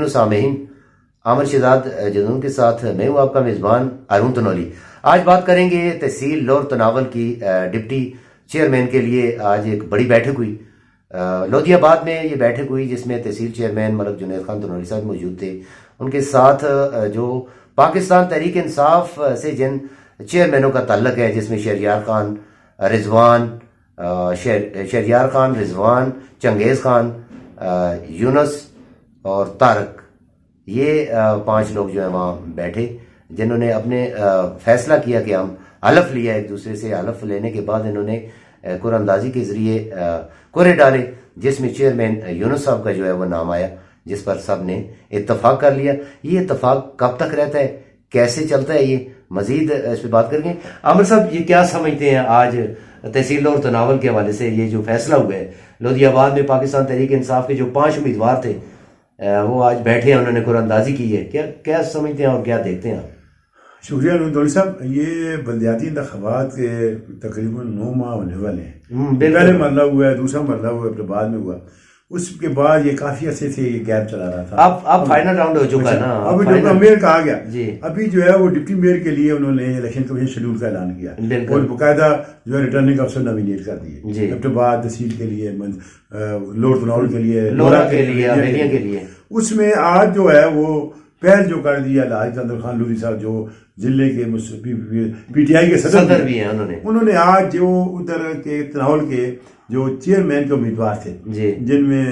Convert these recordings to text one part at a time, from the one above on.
و سامعین، عامر شہزاد جدون کے ساتھ میں ہوں آپ کا میزبان ہارون تنولی۔ آج بات کریں گے تحصیل لور تناول کی ڈپٹی چیئرمین کے لیے آج ایک بڑی بیٹھک ہوئی لودھی آباد میں۔ یہ بیٹھک ہوئی جس میں تحصیل چیئرمین ملک جنید خان تنولی صاحب موجود تھے، ان کے ساتھ جو پاکستان تحریک انصاف سے جن چیئرمینوں کا تعلق ہے، جس میں شہریار خان رضوان، چنگیز خان، یونس اور طارق، یہ 5 لوگ جو ہیں وہاں بیٹھے، جنہوں نے اپنے فیصلہ کیا کہ ہم حلف لیا ایک دوسرے سے۔ حلف لینے کے بعد انہوں نے قرعہ اندازی کے ذریعے قرعے ڈالے، جس میں چیئرمین یونس صاحب کا جو ہے وہ نام آیا، جس پر سب نے اتفاق کر لیا۔ یہ اتفاق کب تک رہتا ہے، کیسے چلتا ہے، یہ مزید اس پہ بات کریں گے۔ عامر صاحب، یہ کیا سمجھتے ہیں آج تحصیل لور تناول کے حوالے سے یہ جو فیصلہ ہوا ہے لودھی آباد میں؟ پاکستان تحریک انصاف کے جو 5 امیدوار تھے وہ آج بیٹھے ہیں، انہوں نے قرعہ اندازی کی ہے، کیا سمجھتے ہیں اور کیا دیکھتے ہیں؟ شکریہ تنولی صاحب۔ یہ بلدیاتی انتخابات کے تقریباً 9 ماہ ہونے والے ہیں۔ پہلے مرلہ ہوا ہے، دوسرا مرلہ ہوا ہے، بعد میں ہوا، اس کے بعد یہ کافی عرصے سے یہ گیپ چلا رہا تھا۔ اب فائنل راؤنڈ ہو چکا ہے نا، اب جو میئر کہا گیا ابھی جو ہے وہ ڈپٹی میئر کے لیے انہوں نے الیکشن کمیشن شیڈول کا اعلان کیا اور باقاعدہ جو ہے ریٹرننگ افسر نامینیٹ کر دیے، اب بعد تحصیل کے لیے، لور تناول کے لیے، لورا کے لیے۔ اس میں آج جو ہے وہ پہل جو کر دیا الحاج قادر خان لودھی صاحب، جو ضلع کے پی ٹی آئی کے صدر بھی ہیں، انہوں نے آج جو ادھر کے تناول کے جو چیئرمین کے امیدوار تھے، جن میں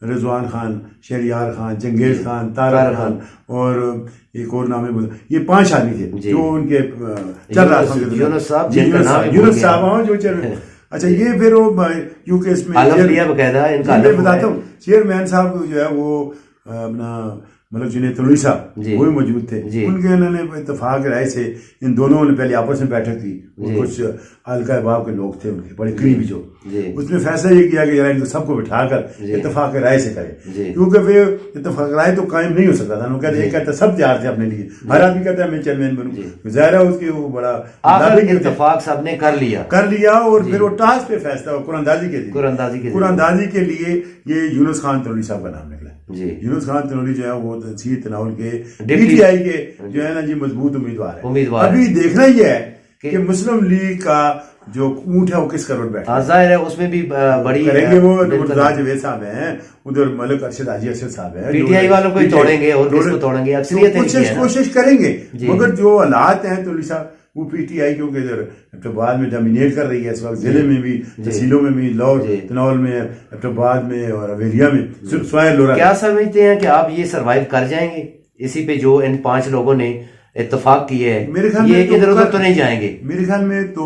رضوان خان، شہریار خان، چنگیز خان، طارق خان اور ایک اور نام ہے، یہ 5 آدمی تھے جو ان کے چل رہا تھا۔ یونس صاحب جو چیئرمین، اچھا یہ پھر وہ کیونکہ اس میں بتاتا ہوں، چیئرمین صاحب جو ہے وہ اپنا ملک جنید تنولی صاحب وہ موجود تھے، ان کے انہوں نے اتفاق رائے سے ان دونوں نے پہلے آپس میں بیٹھک کی، کچھ حلقہ احباب کے لوگ تھے ان کے بڑے قریبی، جو اس میں فیصلہ یہ کیا کہ ذرا ان سب کو بٹھا کر اتفاق رائے سے کرے، کیونکہ پھر اتفاق رائے تو قائم نہیں ہو سکتا تھا۔ یہ کہتا سب تیار تھے اپنے لیے، ہر آدمی کہتا ہے میں چیئرمین بنوں، ظاہر ہے اس کی وہ بڑا اتفاق سب نے کر لیا اور پھر وہ ٹاسک پہ فیصلہ قرعہ اندازی کے لیے یہ یونس خان تنولی صاحب کا نام نکلا۔ یونس خان تنولی جو ہے وہ تحصیل تناول کے پی ٹی آئی کے جو ہے نا جی مضبوط امیدوار ہے۔ ابھی دیکھنا یہ ہے کہ مسلم لیگ کا جو اونٹ ہے وہ کس کروڑ بیٹھا، ظاہر ہے اس میں بھی بڑی کریں گے۔ وہ مرتضیٰ جاوید صاحب ہیں، ادھر ملک ارشد حاجی ارشد صاحب ہیں، پی ٹی آئی والوں کو ہی توڑیں گے اور کس کو توڑیں گے، کوشش کریں گے، مگر جو حالات ہیں تنولی صاحب وہ پی ٹی آئی کیونکہ ادھر بعد میں ڈومینیٹ کر رہی ہے اس وقت، ضلع میں بھی، تحصیلوں میں بھی، لور تناول میں، بعد میں اور اویریا میں، سوائے لورا۔ کیا سمجھتے ہیں کہ آپ یہ سروائیو کر جائیں گے اسی پہ جو ان 5 لوگوں نے اتفاق کی ہے؟ یہ ادھر ادھر تو نہیں جائیں گے میرے خیال میں، تو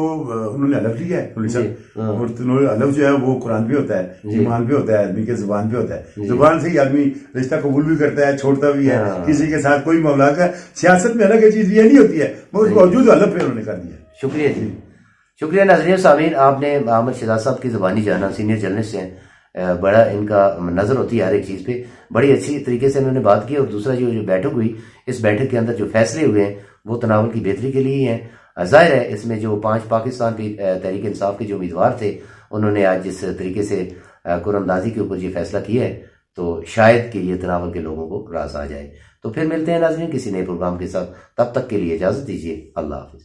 انہوں نے حلف لیا ہے تنولی صاحب، اور حلف جو ہے وہ قرآن پہ ہوتا ہے، ایمان پہ ہوتا ہے، آدمی کے زبان پہ ہوتا ہے، زبان سے ہی آدمی رشتہ قبول بھی کرتا ہے، چھوڑتا بھی ہے، کسی کے ساتھ کوئی معاملہ کا۔ سیاست میں الگ چیز یہ نہیں ہوتی ہے، مگر اس باوجود حلف پہ انہوں نے کر دیا۔ شکریہ جی، شکریہ ناظرین و سامعین۔ آپ نے عامر شہزاد صاحب کی زبانی جانا، سینئر جرنلسٹ ہیں، بڑا ان کا نظر ہوتی ہے ہر ایک چیز پہ، بڑی اچھی طریقے سے انہوں نے بات کی۔ اور دوسرا جو بیٹھک ہوئی، اس بیٹھک کے اندر جو فیصلے ہوئے ہیں وہ تناول کی بہتری کے لیے ہیں۔ ظاہر ہے اس میں جو 5 پاکستان کی تحریک انصاف کے جو امیدوار تھے، انہوں نے آج جس طریقے سے قرعہ اندازی کے اوپر یہ فیصلہ کیا ہے، تو شاید کہ یہ تناول کے لوگوں کو راز آ جائے۔ تو پھر ملتے ہیں ناظرین کسی نئے پروگرام کے ساتھ، تب تک کے لیے اجازت دیجیے، اللہ حافظ۔